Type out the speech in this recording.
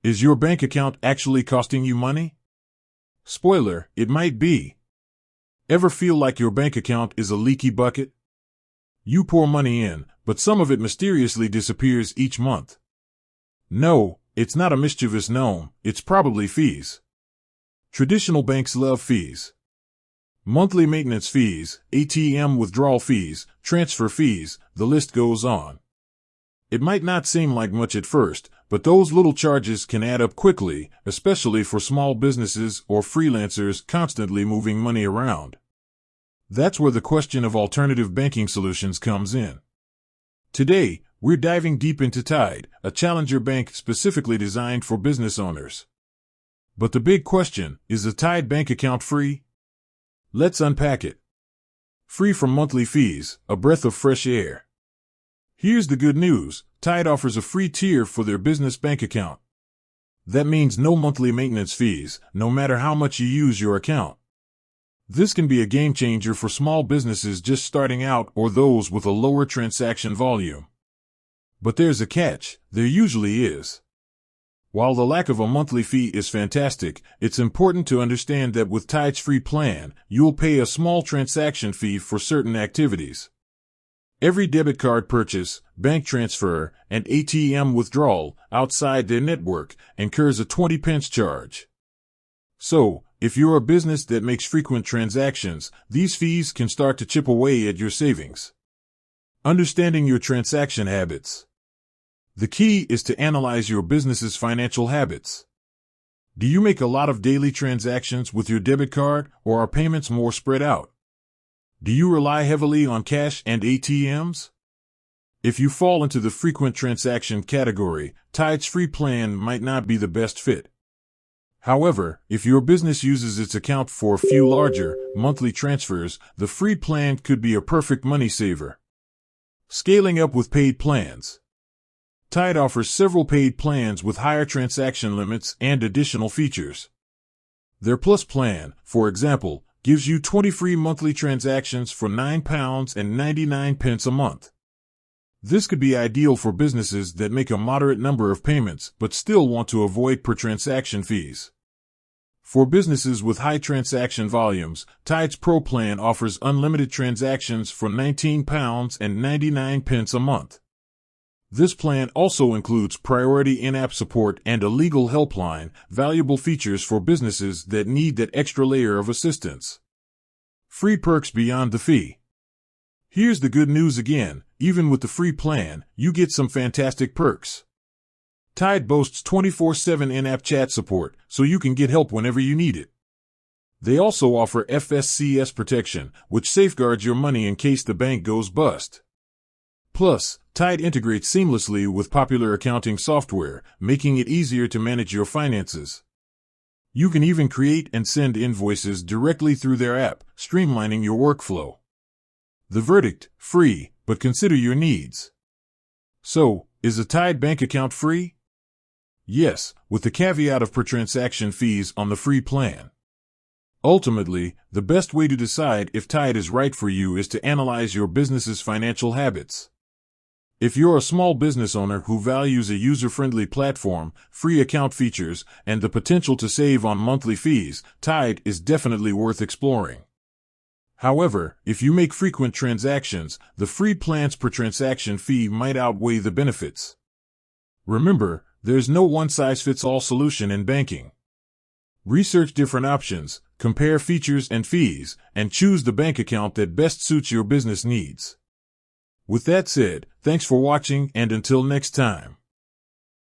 Is your bank account actually costing you money? Spoiler, it might be. Ever feel like your bank account is a leaky bucket? You pour money in, but some of it mysteriously disappears each month. No, it's not a mischievous gnome, it's probably fees. Traditional banks love fees. Monthly maintenance fees, ATM withdrawal fees, transfer fees, the list goes on. It might not seem like much at first, but those little charges can add up quickly, especially for small businesses or freelancers constantly moving money around. That's where the question of alternative banking solutions comes in. Today, we're diving deep into Tide, a challenger bank specifically designed for business owners. But the big question, is a Tide bank account free? Let's unpack it. Free from monthly fees, a breath of fresh air. Here's the good news, Tide offers a free tier for their business bank account. That means no monthly maintenance fees, no matter how much you use your account. This can be a game changer for small businesses just starting out or those with a lower transaction volume. But there's a catch, there usually is. While the lack of a monthly fee is fantastic, it's important to understand that with Tide's free plan, you'll pay a small transaction fee for certain activities. Every debit card purchase, bank transfer, and ATM withdrawal outside their network incurs a 20p charge. So, if you're a business that makes frequent transactions, these fees can start to chip away at your savings. Understanding your transaction habits. The key is to analyze your business's financial habits. Do you make a lot of daily transactions with your debit card, or are payments more spread out? Do you rely heavily on cash and ATMs? If you fall into the frequent transaction category, Tide's free plan might not be the best fit. However, if your business uses its account for a few larger, monthly transfers, the free plan could be a perfect money saver. Scaling up with paid plans. Tide offers several paid plans with higher transaction limits and additional features. Their Plus plan, for example, gives you 20 free monthly transactions for £9.99 a month. This could be ideal for businesses that make a moderate number of payments but still want to avoid per-transaction fees. For businesses with high transaction volumes, Tide's Pro plan offers unlimited transactions for £19.99 a month. This plan also includes priority in-app support and a legal helpline, valuable features for businesses that need that extra layer of assistance. Free perks beyond the fee. Here's the good news again, even with the free plan, you get some fantastic perks. Tide boasts 24/7 in-app chat support, so you can get help whenever you need it. They also offer FSCS protection, which safeguards your money in case the bank goes bust. Plus, Tide integrates seamlessly with popular accounting software, making it easier to manage your finances. You can even create and send invoices directly through their app, streamlining your workflow. The verdict, free, but consider your needs. So, is a Tide bank account free? Yes, with the caveat of per-transaction fees on the free plan. Ultimately, the best way to decide if Tide is right for you is to analyze your business's financial habits. If you're a small business owner who values a user-friendly platform, free account features, and the potential to save on monthly fees, Tide is definitely worth exploring. However, if you make frequent transactions, the free plan's per-transaction fee might outweigh the benefits. Remember, there's no one-size-fits-all solution in banking. Research different options, compare features and fees, and choose the bank account that best suits your business needs. With that said, thanks for watching, and until next time.